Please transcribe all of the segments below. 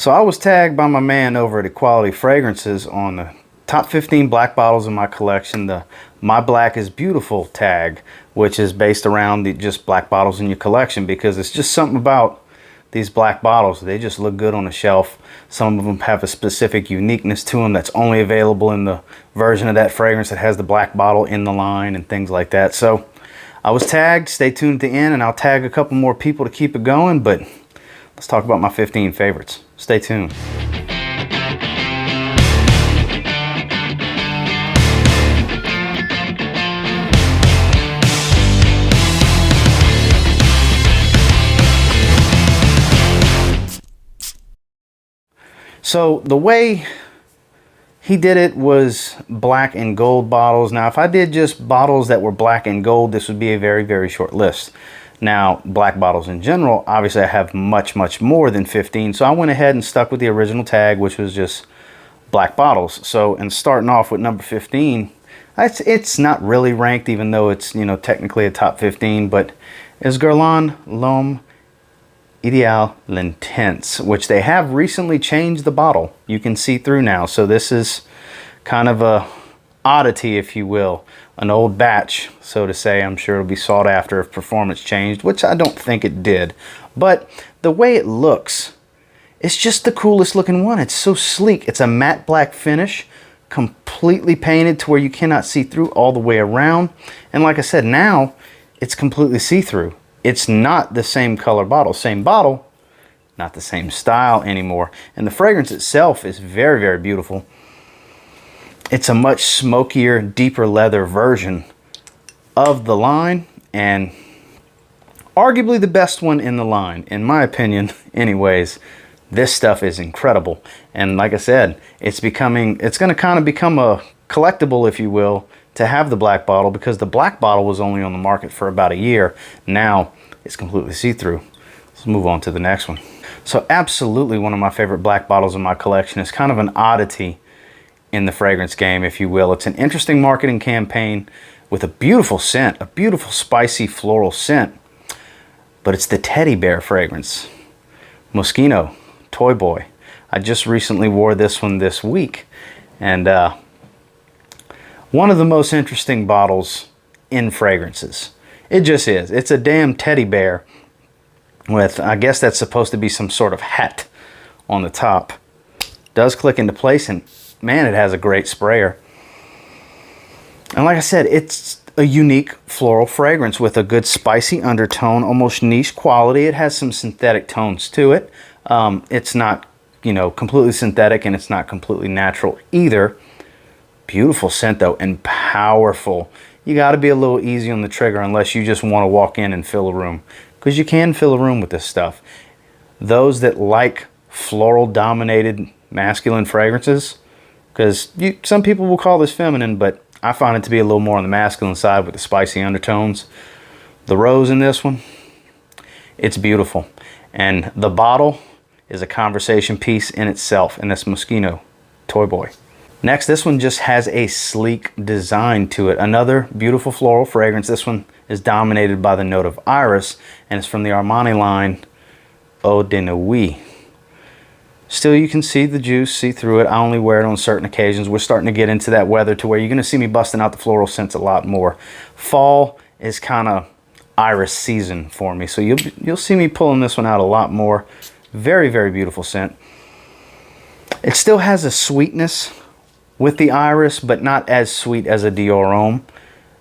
So I was tagged by my man over at Equality Fragrances on the top 15 black bottles in my collection, the My Black is Beautiful tag, which is based around the just black bottles in your collection, because it's just something about these black bottles. They just look good on the shelf. Some of them have a specific uniqueness to them that's only available in the version of that fragrance that has the black bottle in the line and things like that. So I was tagged. Stay tuned at the end and I'll tag a couple more people to keep it going, but let's talk about my 15 favorites. Stay tuned. So the way he did it was black and gold bottles. Now, if I did just bottles that were black and gold, this would be a very, very short list. Now, black bottles in general, obviously I have much, much more than 15. So I went ahead and stuck with the original tag, which was just black bottles. So, and starting off with number 15, it's not really ranked, even though it's, you know, technically a top 15, but is Guerlain L'Homme Ideal Intense, which they have recently changed the bottle. You can see through now. So this is kind of a oddity, if you will, an old batch, so to say. I'm sure it'll be sought after if performance changed, which I don't think it did. But the way it looks, it's just the coolest looking one. It's so sleek. It's a matte black finish, completely painted to where you cannot see through all the way around. And like I said, now it's completely see-through. It's not the same color bottle. Same bottle, not the same style anymore. And the fragrance itself is very, very beautiful. It's a much smokier, deeper leather version of the line, and arguably the best one in the line, in my opinion. Anyways, this stuff is incredible. And like I said, it's going to kind of become a collectible, if you will, to have the black bottle, because the black bottle was only on the market for about a year. Now it's completely see-through. Let's move on to the next one. So absolutely one of my favorite black bottles in my collection. Is kind of an oddity in the fragrance game, if you will. It's an interesting marketing campaign with a beautiful scent, a beautiful spicy floral scent, but it's the teddy bear fragrance, Moschino Toyboy. I just recently wore this one this week, and one of the most interesting bottles in fragrances. It just is. It's a damn teddy bear with, I guess that's supposed to be some sort of hat on the top. Does click into place, and man, it has a great sprayer. And like I said, it's a unique floral fragrance with a good spicy undertone, almost niche quality. It has some synthetic tones to it. It's not, you know, completely synthetic, and it's not completely natural either. Beautiful scent though, and powerful. You got to be a little easy on the trigger unless you just want to walk in and fill a room, because you can fill a room with this stuff. Those that like floral dominated masculine fragrances, because some people will call this feminine, but I find it to be a little more on the masculine side with the spicy undertones. The rose in this one, it's beautiful. And the bottle is a conversation piece in itself, and that's Moschino Toyboy. Next, this one just has a sleek design to it. Another beautiful floral fragrance. This one is dominated by the note of iris, and it's from the Armani line Eau de Nuit. Still, you can see the juice, see through it. I only wear it on certain occasions. We're starting to get into that weather to where you're going to see me busting out the floral scents a lot more. Fall is kind of iris season for me, so you'll see me pulling this one out a lot more. Very, very beautiful scent. It still has a sweetness with the iris, but not as sweet as a Dior Homme.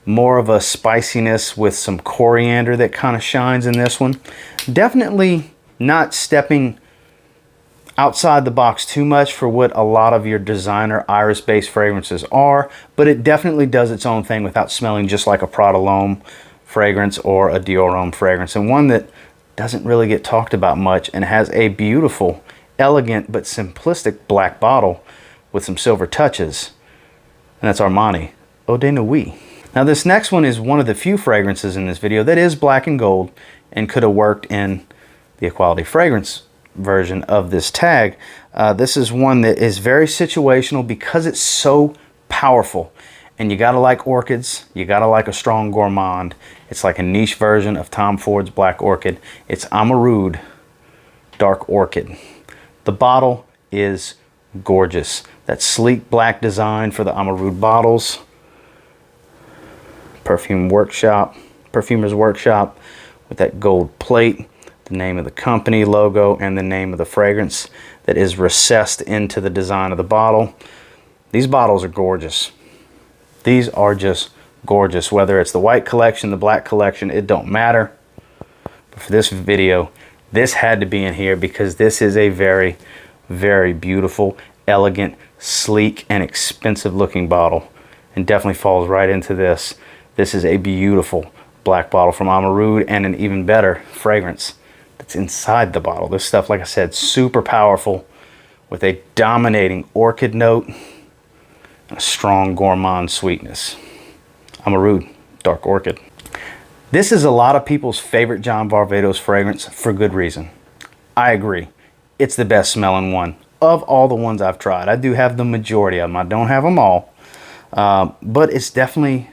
More of a spiciness with some coriander that kind of shines in this one. Definitely not stepping outside the box too much for what a lot of your designer iris-based fragrances are, but it definitely does its own thing without smelling just like a Prada L'Homme fragrance or a Dior Homme fragrance, and one that doesn't really get talked about much and has a beautiful, elegant, but simplistic black bottle with some silver touches, and that's Armani Eau de Nuit. Now this next one is one of the few fragrances in this video that is black and gold and could have worked in the Equality Fragrance version of this tag. This is one that is very situational because it's so powerful, and you gotta like orchids, you gotta like a strong gourmand. It's like a niche version of Tom Ford's Black Orchid. It's Amarud Dark Orchid. The bottle is gorgeous. That sleek black design for the Amarud bottles. Perfumer's Workshop with that gold plate, the name of the company logo, and the name of the fragrance that is recessed into the design of the bottle. These bottles are gorgeous. These are just gorgeous. Whether it's the white collection, the black collection, it don't matter. But for this video, this had to be in here because this is a very, very beautiful, elegant, sleek, and expensive looking bottle, and definitely falls right into this. This is a beautiful black bottle from Amarud, and an even better fragrance that's inside the bottle. This stuff, like I said, super powerful with a dominating orchid note and a strong gourmand sweetness. Amarud Dark Orchid. This is a lot of people's favorite John Varvatos fragrance for good reason. I agree. It's the best smelling one of all the ones I've tried. I do have the majority of them. I don't have them all. But it's definitely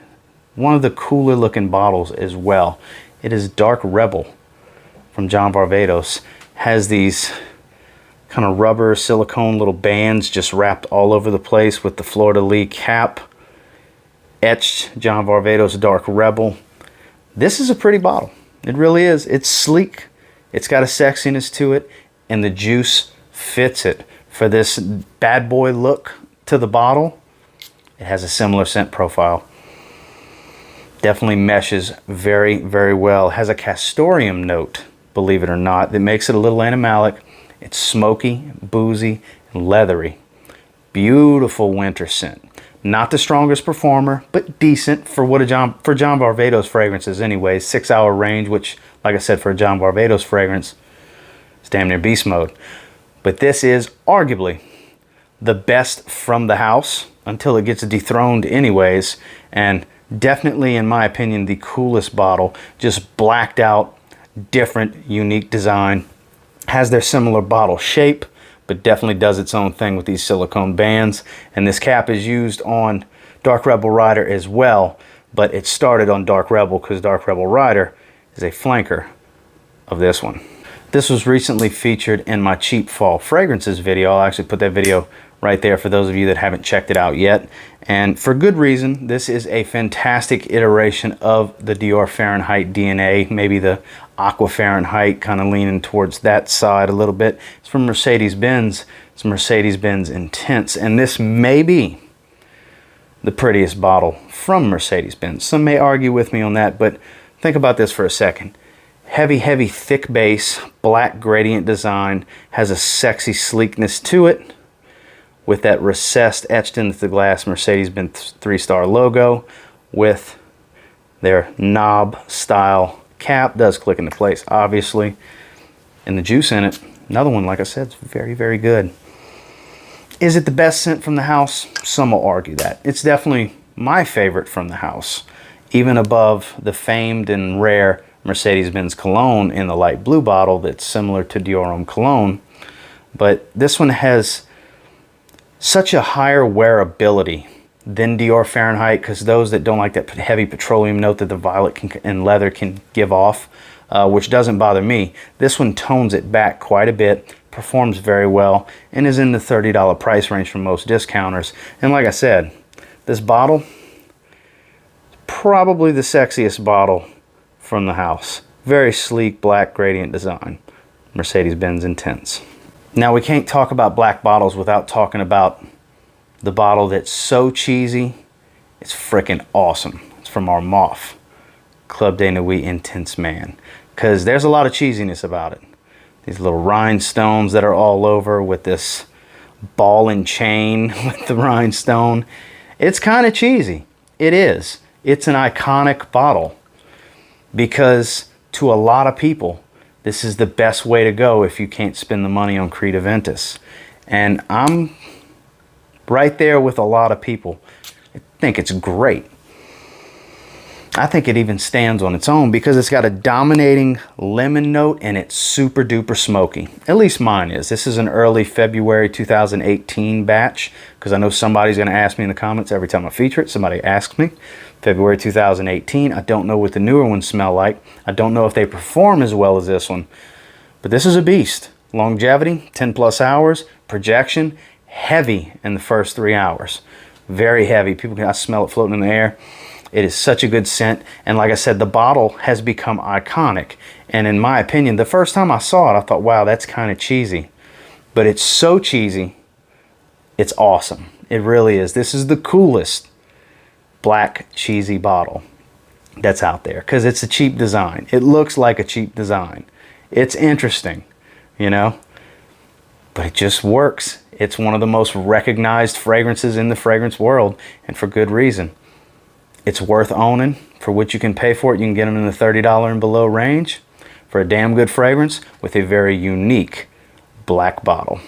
one of the cooler looking bottles as well. It is Dark Rebel from John Varvatos. Has these kind of rubber silicone little bands just wrapped all over the place with the fleur-de-lis cap. Etched John Varvatos Dark Rebel. This is a pretty bottle. It really is. It's sleek. It's got a sexiness to it, and the juice fits it. For this bad boy look to the bottle, it has a similar scent profile. Definitely meshes very, very well. Has a castoreum note, believe it or not, that makes it a little animalic. It's smoky, boozy, and leathery. Beautiful winter scent. Not the strongest performer, but decent for what John Varvatos fragrances anyways. 6 hour range, which, like I said, for a John Varvatos fragrance, it's damn near beast mode. But this is arguably the best from the house until it gets dethroned anyways, and definitely, in my opinion, the coolest bottle. Just blacked out, different, unique design. Has their similar bottle shape, but definitely does its own thing with these silicone bands. And this cap is used on Dark Rebel Rider as well, but it started on Dark Rebel because Dark Rebel Rider is a flanker of this one. This was recently featured in my cheap fall fragrances video. I'll actually put that video right there for those of you that haven't checked it out yet. And for good reason. This is a fantastic iteration of the Dior Fahrenheit DNA, maybe the Aqua Fahrenheit, kind of leaning towards that side a little bit. It's from Mercedes-Benz. It's Mercedes-Benz Intense, and this may be the prettiest bottle from Mercedes-Benz. Some may argue with me on that, but think about this for a second. Heavy, heavy, thick base, black gradient design, has a sexy sleekness to it, with that recessed, etched into the glass Mercedes-Benz 3-star logo, with their knob style cap. Does click into place, obviously. And the juice in it, another one, like I said, it's very, very good. Is it the best scent from the house? Some will argue that. It's definitely my favorite from the house, even above the famed and rare Mercedes-Benz cologne in the light blue bottle that's similar to Dior Homme cologne. But this one has such a higher wearability than Dior Fahrenheit, because those that don't like that heavy petroleum note that the violet and leather can give off, which doesn't bother me, this one tones it back quite a bit, performs very well, and is in the $30 price range from most discounters. And like I said, this bottle, probably the sexiest bottle from the house. Very sleek black gradient design. Mercedes-Benz Intense. Now, we can't talk about black bottles without talking about the bottle that's so cheesy, it's freaking awesome. It's from Armaf, Club de Nuit Intense Man. Because there's a lot of cheesiness about it. These little rhinestones that are all over with this ball and chain with the rhinestone. It's kind of cheesy. It is. It's an iconic bottle. Because to a lot of people, this is the best way to go if you can't spend the money on Creed Aventus. And I'm right there with a lot of people. I think it's great. I think it even stands on its own because it's got a dominating lemon note and it's super duper smoky. At least mine is. This is an early February 2018 batch, because I know somebody's going to ask me in the comments every time I feature it. Somebody asks me. February 2018. I don't know what the newer ones smell like. I don't know if they perform as well as this one. But this is a beast. Longevity, 10 plus hours. Projection, heavy in the first 3 hours. Very heavy. People can, I smell it floating in the air. It is such a good scent. And like I said, the bottle has become iconic. And in my opinion, the first time I saw it, I thought, wow, that's kind of cheesy. But it's so cheesy, it's awesome. It really is. This is the coolest black cheesy bottle that's out there because it's a cheap design. It looks like a cheap design. It's interesting, you know, but it just works. It's one of the most recognized fragrances in the fragrance world, and for good reason. It's worth owning. For what you can pay for it, you can get them in the $30 and below range for a damn good fragrance with a very unique black bottle.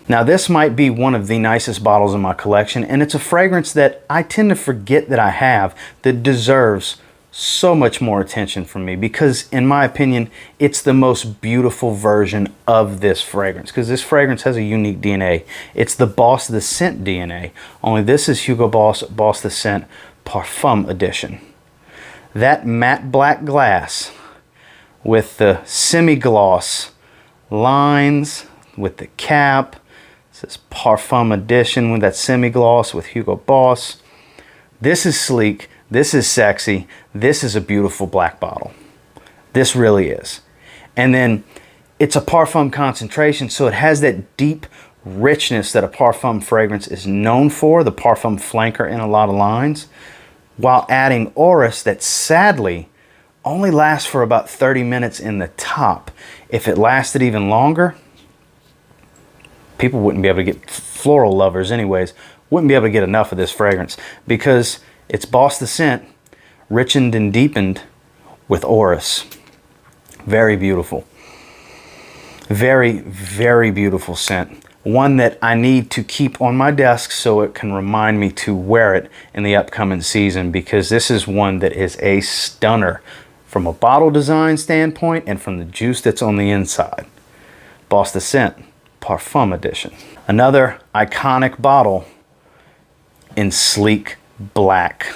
Now this might be one of the nicest bottles in my collection, and it's a fragrance that I tend to forget that I have that deserves so much more attention from me because in my opinion it's the most beautiful version of this fragrance because this fragrance has a unique DNA. It's the Boss the Scent DNA, only this is Hugo Boss Boss the Scent Parfum edition. That matte black glass with the semi-gloss lines with the cap. This Parfum edition with that semi-gloss with Hugo Boss. This is sleek. This is sexy. This is a beautiful black bottle. This really is. And then it's a Parfum concentration, so it has that deep richness that a Parfum fragrance is known for, the Parfum flanker in a lot of lines, while adding Orris that sadly only lasts for about 30 minutes in the top. If it lasted even longer, people wouldn't be able to get, floral lovers anyways, wouldn't be able to get enough of this fragrance because it's Boss the Scent, richened and deepened with Orris. Very beautiful. Very, very beautiful scent. One that I need to keep on my desk so it can remind me to wear it in the upcoming season because this is one that is a stunner from a bottle design standpoint and from the juice that's on the inside. Boss the Scent, Parfum edition. Another iconic bottle in sleek black.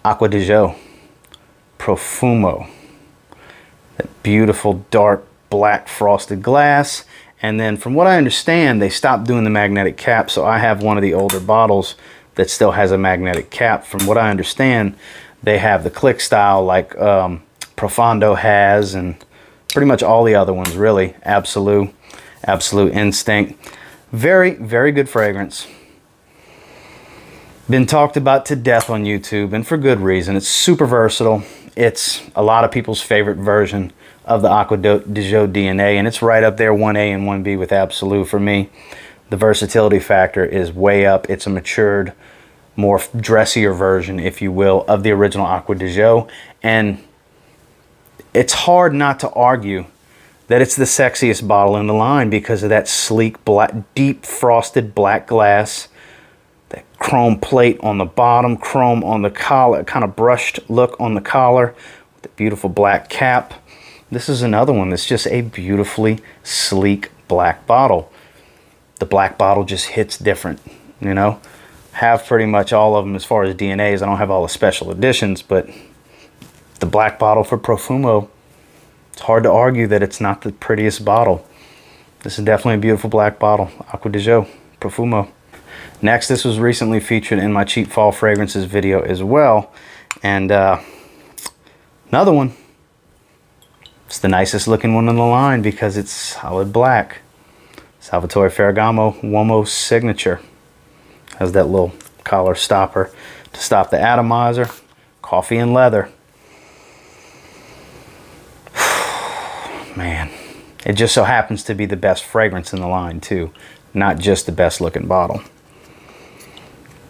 Acqua di Gio, Profumo. That beautiful dark black frosted glass. And then from what I understand, they stopped doing the magnetic cap. So I have one of the older bottles that still has a magnetic cap. From what I understand, they have the click style like Profondo has and pretty much all the other ones really. Absolute Instinct. Very, very good fragrance. Been talked about to death on YouTube, and for good reason. It's super versatile. It's a lot of people's favorite version of the Acqua di Gio DNA, and it's right up there 1A and 1B with Absolute for me. The versatility factor is way up. It's a matured, more dressier version, if you will, of the original Acqua di Gio, and it's hard not to argue that it's the sexiest bottle in the line because of that sleek, black, deep frosted black glass, that chrome plate on the bottom, chrome on the collar, kind of brushed look on the collar, with the beautiful black cap. This is another one that's just a beautifully sleek black bottle. The black bottle just hits different, you know. Have pretty much all of them as far as DNAs. I don't have all the special editions, but the black bottle for Profumo, it's hard to argue that it's not the prettiest bottle. This is definitely a beautiful black bottle. Acqua di Gio, Profumo. Next, this was recently featured in my cheap fall fragrances video as well. And another one. It's the nicest looking one on the line because it's solid black. Salvatore Ferragamo Uomo Signature. Has that little collar stopper to stop the atomizer. Coffee and leather. Man, it just so happens to be the best fragrance in the line too, not just the best looking bottle.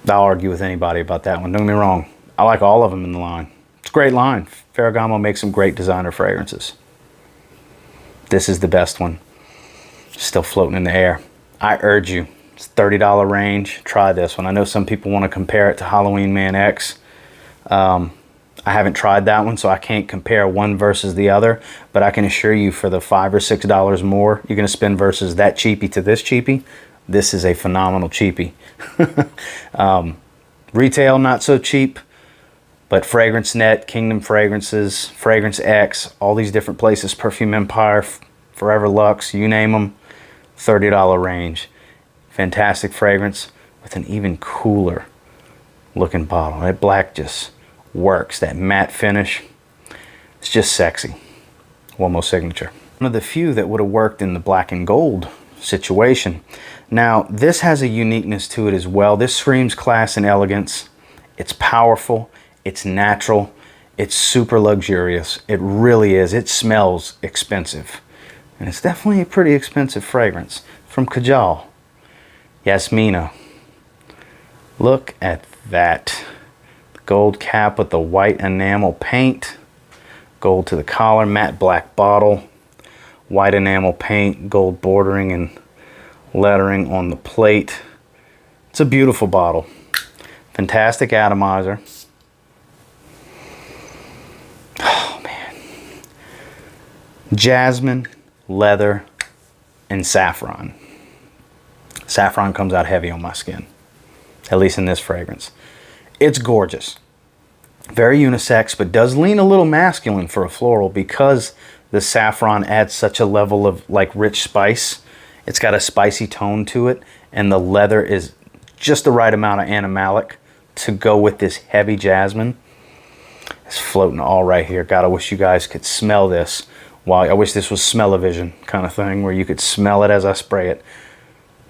I'll argue with anybody about that one. Don't get me wrong, I like all of them in the line. It's a great line. Ferragamo makes some great designer fragrances. This is the best one. Still floating in the air. I urge you, it's $30 range. Try this one. I know some people want to compare it to Halloween Man X. I haven't tried that one, so I can't compare one versus the other, but I can assure you for the $5 or $6 more you're going to spend versus that cheapie to this cheapie, this is a phenomenal cheapie. Retail, not so cheap, but Fragrance Net, Kingdom Fragrances, Fragrance X, all these different places, Perfume Empire, Forever Luxe, you name them, $30 range. Fantastic fragrance with an even cooler looking bottle. That black just works. That matte finish, it's just sexy. Uomo signature. One of the few that would have worked in the black and gold situation. Now, this has a uniqueness to it as well. This screams class and elegance. It's powerful. It's natural. It's super luxurious. It really is. It smells expensive. And it's definitely a pretty expensive fragrance. From Kajal, Yasmina. Look at that. Gold cap with the white enamel paint. Gold to the collar, matte black bottle. White enamel paint, gold bordering and lettering on the plate. It's a beautiful bottle. Fantastic atomizer. Oh man. Jasmine, leather, and saffron. Saffron comes out heavy on my skin, at least in this fragrance. It's gorgeous. Very unisex, but does lean a little masculine for a floral because the saffron adds such a level of like rich spice. It's got a spicy tone to it, and the leather is just the right amount of animalic to go with this heavy jasmine. It's floating all right here. God, I wish you guys could smell this. Well, I wish this was smell-o-vision kind of thing where you could smell it as I spray it.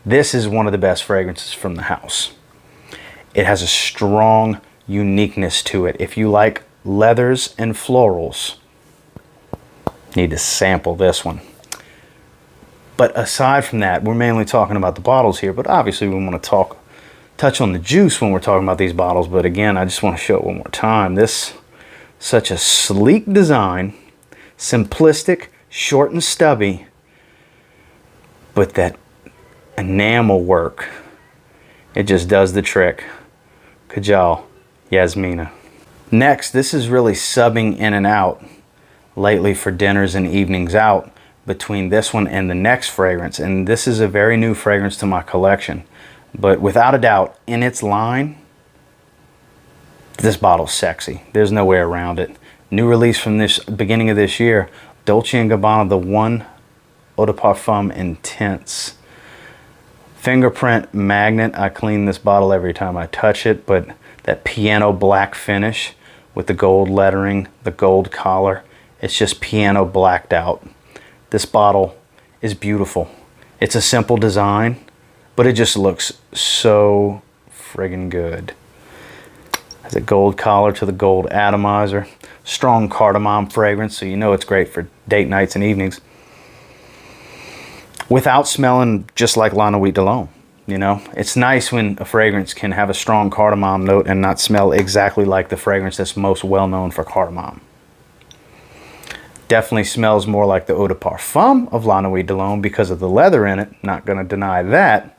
This is one of the best fragrances from the house. It has a strong uniqueness to it. If you like leathers and florals, need to sample this one. But aside from that, we're mainly talking about the bottles here, but obviously we want to touch on the juice when we're talking about these bottles. But again, I just want to show it one more time. This, such a sleek design, simplistic, short and stubby, but that enamel work, it just does the trick. Kajal, Yasmina. Next, this is really subbing in and out lately for dinners and evenings out between this one and the next fragrance. And this is a very new fragrance to my collection. But without a doubt, in its line, this bottle's sexy. There's no way around it. New release from this beginning of this year, Dolce & Gabbana, the One Eau de Parfum Intense. Fingerprint magnet. I clean this bottle every time I touch it, but that piano black finish with the gold lettering, the gold collar, it's just piano blacked out. This bottle is beautiful. It's a simple design, but it just looks so friggin' good. Has a gold collar to the gold atomizer. Strong cardamom fragrance, so you know it's great for date nights and evenings. Without smelling just like Lana del Mundo. You know, it's nice when a fragrance can have a strong cardamom note and not smell exactly like the fragrance that's most well known for cardamom. Definitely smells more like the Eau de Parfum of Lana del Mundo because of the leather in it. Not going to deny that.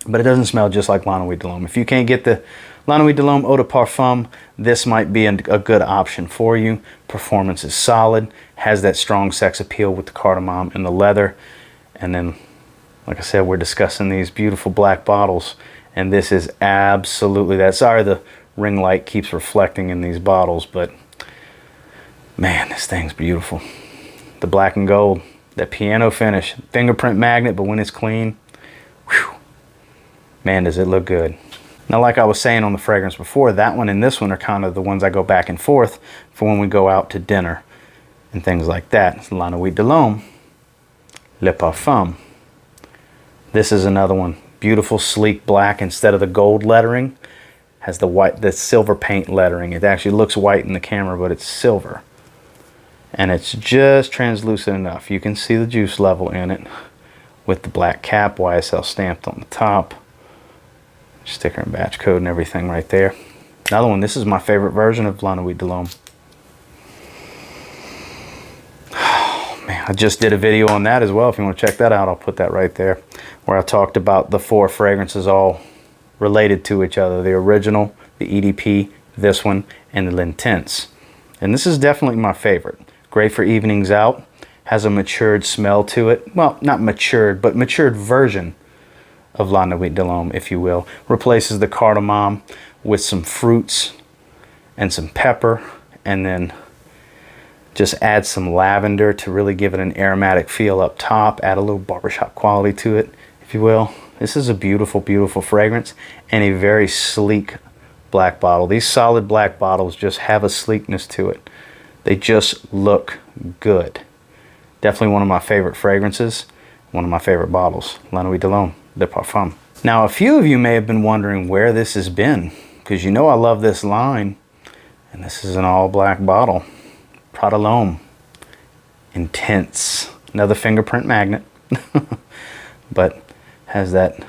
But it doesn't smell just like Lana del Mundo. If you can't get the Lana del Mundo Eau de Parfum, this might be a good option for you. Performance is solid. Has that strong sex appeal with the cardamom and the leather. And then, like I said, we're discussing these beautiful black bottles. And this is absolutely that. Sorry, the ring light keeps reflecting in these bottles, but man, this thing's beautiful. The black and gold, that piano finish, fingerprint magnet, but when it's clean, whew, man, does it look good. Now, like I was saying on the fragrance before, that one and this one are kind of the ones I go back and forth for when we go out to dinner and things like that. It's Lana del Mundo, Le Parfum. This is another one. Beautiful, sleek black instead of the gold lettering. Has the silver paint lettering. It actually looks white in the camera, but it's silver. And it's just translucent enough. You can see the juice level in it with the black cap, YSL stamped on the top. Sticker and batch code and everything right there. Another one, this is my favorite version of Lana del Mundo. Oh man, I just did a video on that as well. If you want to check that out, I'll put that right there, where I talked about the 4 fragrances all related to each other. The original, the EDP, this one, and the Intense. And this is definitely my favorite. Great for evenings out. Has a matured smell to it. Well, not matured, but matured version of Lana del Mundo, if you will. Replaces the cardamom with some fruits and some pepper, and then Just add some lavender to really give it an aromatic feel up top. Add a little barbershop quality to it, if you will. This is a beautiful, beautiful fragrance and a very sleek black bottle. These solid black bottles just have a sleekness to it. They just look good. Definitely one of my favorite fragrances, one of my favorite bottles. Lana del Mundo. Now, a few of you may have been wondering where this has been, because you know I love this line, and this is an all black bottle. Prada Homme Intense. Another fingerprint magnet, but has that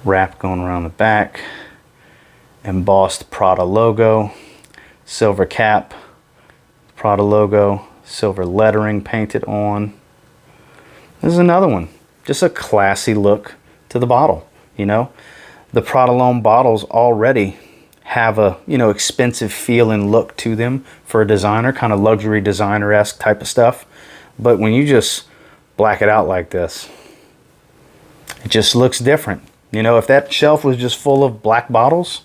wrap going around the back. Embossed Prada logo, silver cap, Prada logo, silver lettering painted on. This is another one. Just a classy look to the bottle, you know. The Prada Homme bottles already have a, you know, expensive feel and look to them for a designer, kind of luxury designer-esque type of stuff. But when you just black it out like this, it just looks different. You know, if that shelf was just full of black bottles,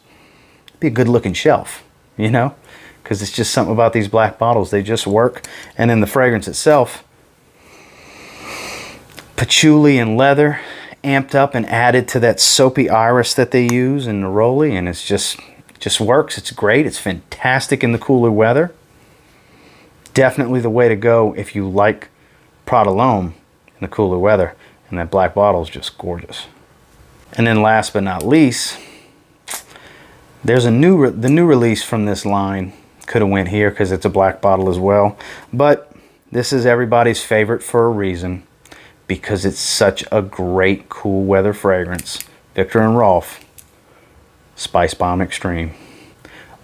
it'd be a good looking shelf, you know, because it's just something about these black bottles. They just work. And then the fragrance itself, patchouli and leather amped up and added to that soapy iris that they use in neroli, and it's just works. It's great. It's fantastic in the cooler weather. Definitely the way to go if you like Prada Homme in the cooler weather, and that black bottle is just gorgeous. And then last but not least, there's the new release from this line. Could have went here because it's a black bottle as well, but this is everybody's favorite for a reason, because it's such a great cool weather fragrance. Viktor and Rolf Spicebomb Extreme.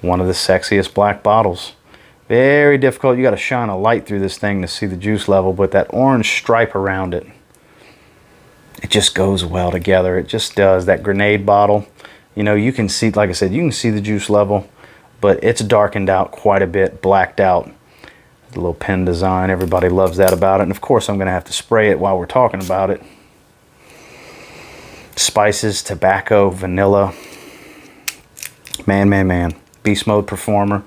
One of the sexiest black bottles. Very difficult. You got to shine a light through this thing to see the juice level, but that orange stripe around it, it just goes well together. It just does. That grenade bottle, you know, you can see, like I said, you can see the juice level, but it's darkened out quite a bit, blacked out. The little pen design, everybody loves that about it. And of course I'm going to have to spray it while we're talking about it. Spices, tobacco, vanilla. Man. Beast mode performer.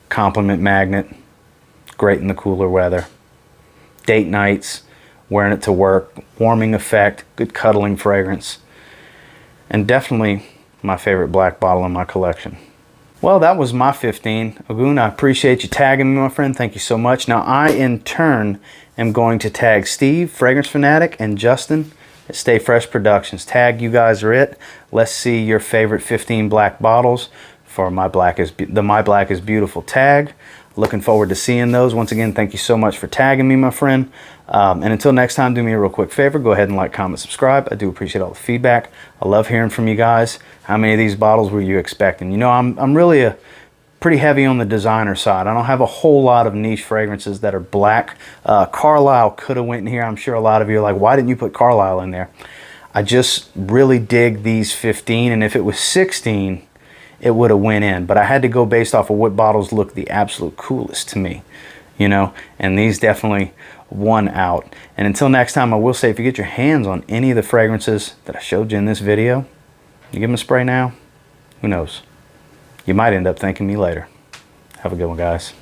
Compliment magnet. Great in the cooler weather. Date nights. Wearing it to work. Warming effect. Good cuddling fragrance. And definitely my favorite black bottle in my collection. Well, that was my 15. Ogun, I appreciate you tagging me, my friend. Thank you so much. Now, I, in turn, am going to tag Steve, Fragrance Fanatic, and Justin at Stay Fresh Productions. Tag, you guys are it. Let's see your favorite 15 black bottles for My Black is Beautiful tag. Looking forward to seeing those. Once again, thank you so much for tagging me, my friend. And until next time, do me a real quick favor. Go ahead and like, comment, subscribe. I do appreciate all the feedback. I love hearing from you guys. How many of these bottles were you expecting? You know, I'm really pretty heavy on the designer side. I don't have a whole lot of niche fragrances that are black. Carlisle could have went in here. I'm sure a lot of you are like, why didn't you put Carlisle in there? I just really dig these 15, and if it was 16, it would have went in. But I had to go based off of what bottles look the absolute coolest to me, you know, and these definitely won out. And until next time, I will say, if you get your hands on any of the fragrances that I showed you in this video, you give them a spray now, who knows? You might end up thanking me later. Have a good one, guys.